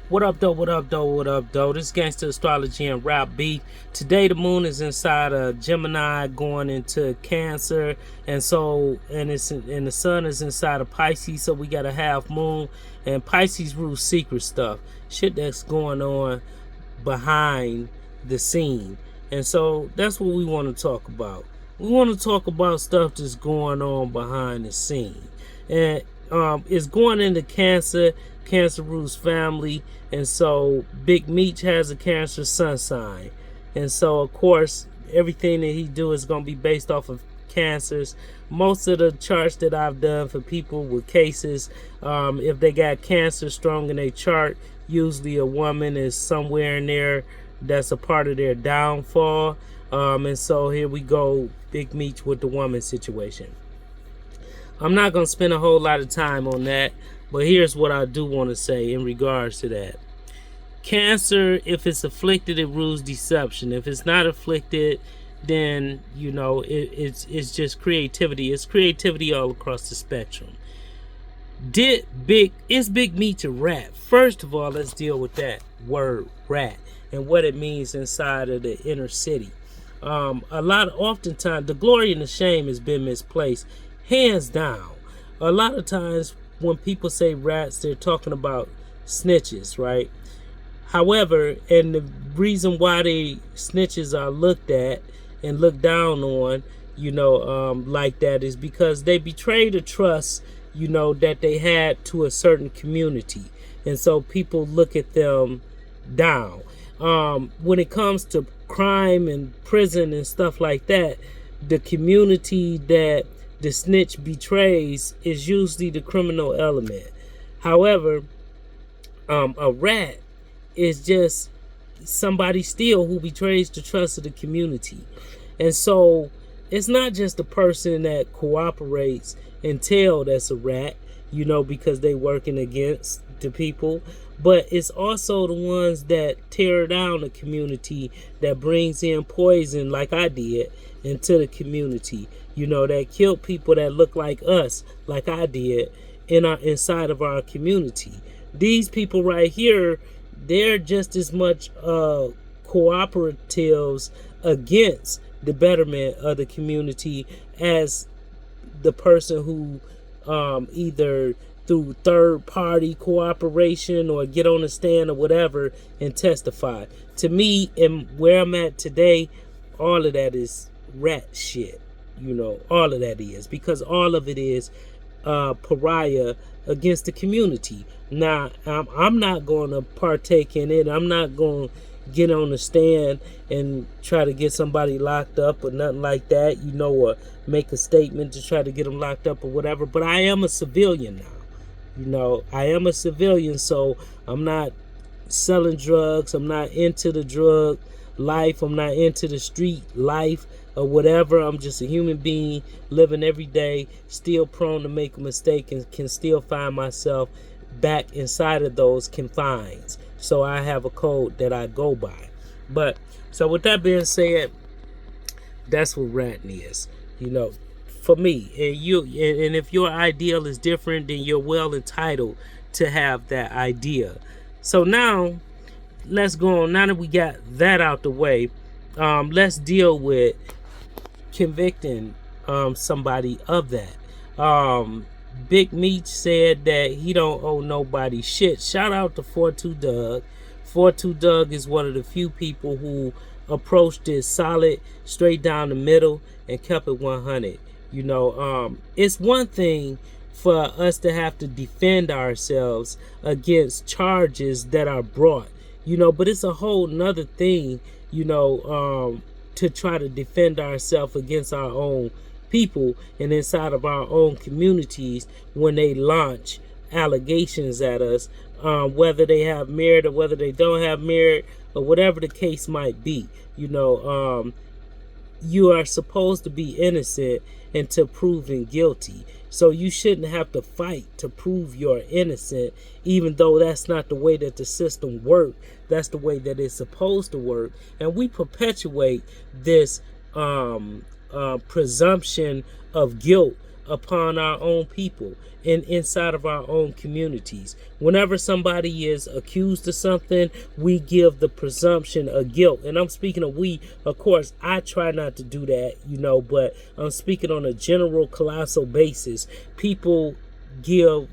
What up, though? What up, though? What up, though? This is Gangster Astrology and Rap Beef. Today, the moon is inside of Gemini, going into Cancer, and the sun is inside of Pisces. So we got a half moon, and Pisces rules secret stuff, shit that's going on behind the scene, and so that's what we want to talk about. We want to talk about stuff that's going on behind the scene, and it's going into Cancer. Cancer rules family, and so Big Meech has a Cancer sun sign, and so of course everything that he do is going to be based off of Cancers. Most of the charts that I've done for people with cases, if they got Cancer strong in their chart, usually a woman is somewhere in there that's a part of their downfall. And so here we go, Big Meech with the woman situation. I'm not going to spend a whole lot of time on that, but here's what I do want to say in regards to that. Cancer, if it's afflicted, it rules deception. If it's not afflicted, then, you know, it's just creativity. It's creativity all across the spectrum. Is Big Meech a rat? First of all, let's deal with that word rat and what it means inside of the inner city. Oftentimes, the glory and the shame has been misplaced, hands down. A lot of times when people say rats, they're talking about snitches, right? However, and the reason why they snitches are looked at and looked down on, like that, is because they betrayed a trust, that they had to a certain community. And so people look at them down. When it comes to crime and prison and stuff like that, the community that the snitch betrays is usually the criminal element. However, a rat is just somebody still who betrays the trust of the community. And so it's not just the person that cooperates and tell that's a rat, because they working against the people, but it's also the ones that tear down the community, that brings in poison like I did into the community, that killed people that look like us, like I did inside of our community. These people right here, they're just as much cooperatives against the betterment of the community as the person who either through third party cooperation or get on the stand or whatever and testify. To me, and where I'm at today, all of that is rat shit. All of that is, because all of it is pariah against the community. Now, I'm not going to partake in it. I'm not going to get on the stand and try to get somebody locked up or nothing like that, or make a statement to try to get them locked up or whatever. But I am a civilian now. I am a civilian, so I'm not selling drugs. I'm not into the drug life. I'm not into the street life or whatever. I'm just a human being living every day, still prone to make a mistake, and can still find myself back inside of those confines. So I have a code that I go by. But so with that being said, that's what ratting is, for me. And if your ideal is different, then you're well entitled to have that idea. So now let's go on. Now that we got that out the way, let's deal with convicting somebody of that. Big Meech said that he don't owe nobody shit. Shout out to 42 Doug. 42 Doug is one of the few people who approached it solid, straight down the middle, and kept it 100. It's one thing for us to have to defend ourselves against charges that are brought, but it's a whole nother thing, to try to defend ourselves against our own people and inside of our own communities when they launch allegations at us, whether they have merit or whether they don't have merit or whatever the case might be. You are supposed to be innocent until proven guilty. So you shouldn't have to fight to prove you're innocent, even though that's not the way that the system works. That's the way that it's supposed to work. And we perpetuate this presumption of guilt upon our own people and inside of our own communities. Whenever somebody is accused of something, we give the presumption of guilt. And I'm speaking of we, of course, I try not to do that, but I'm speaking on a general colossal basis. People give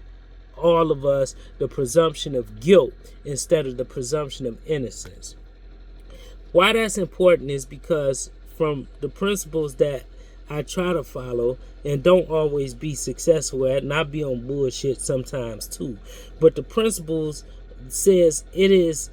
all of us the presumption of guilt instead of the presumption of innocence. Why that's important is because from the principles that I try to follow and don't always be successful at, and I be on bullshit sometimes too, but the principles says it is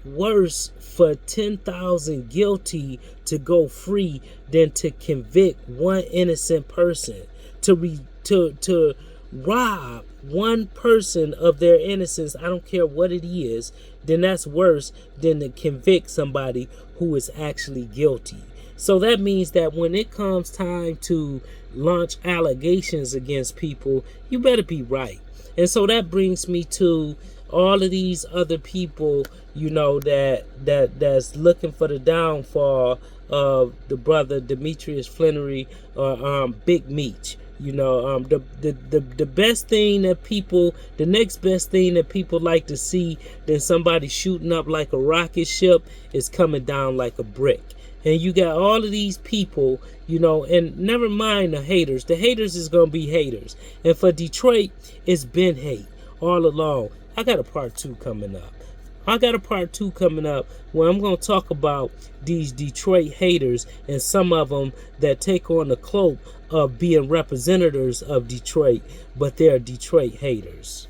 worse for 10,000 guilty to go free than to convict one innocent person. To rob one person of their innocence, I don't care what it is, then that's worse than to convict somebody who is actually guilty. So that means that when it comes time to launch allegations against people, you better be right. And so that brings me to all of these other people, that's looking for the downfall of the brother Demetrius Flannery or Big Meech. The best thing that people, the next best thing that people like to see than somebody shooting up like a rocket ship is coming down like a brick. And you got all of these people, and never mind the haters. The haters is going to be haters. And for Detroit, it's been hate all along. I got a part 2 coming up. Where I'm going to talk about these Detroit haters and some of them that take on the cloak of being representatives of Detroit, but they're Detroit haters.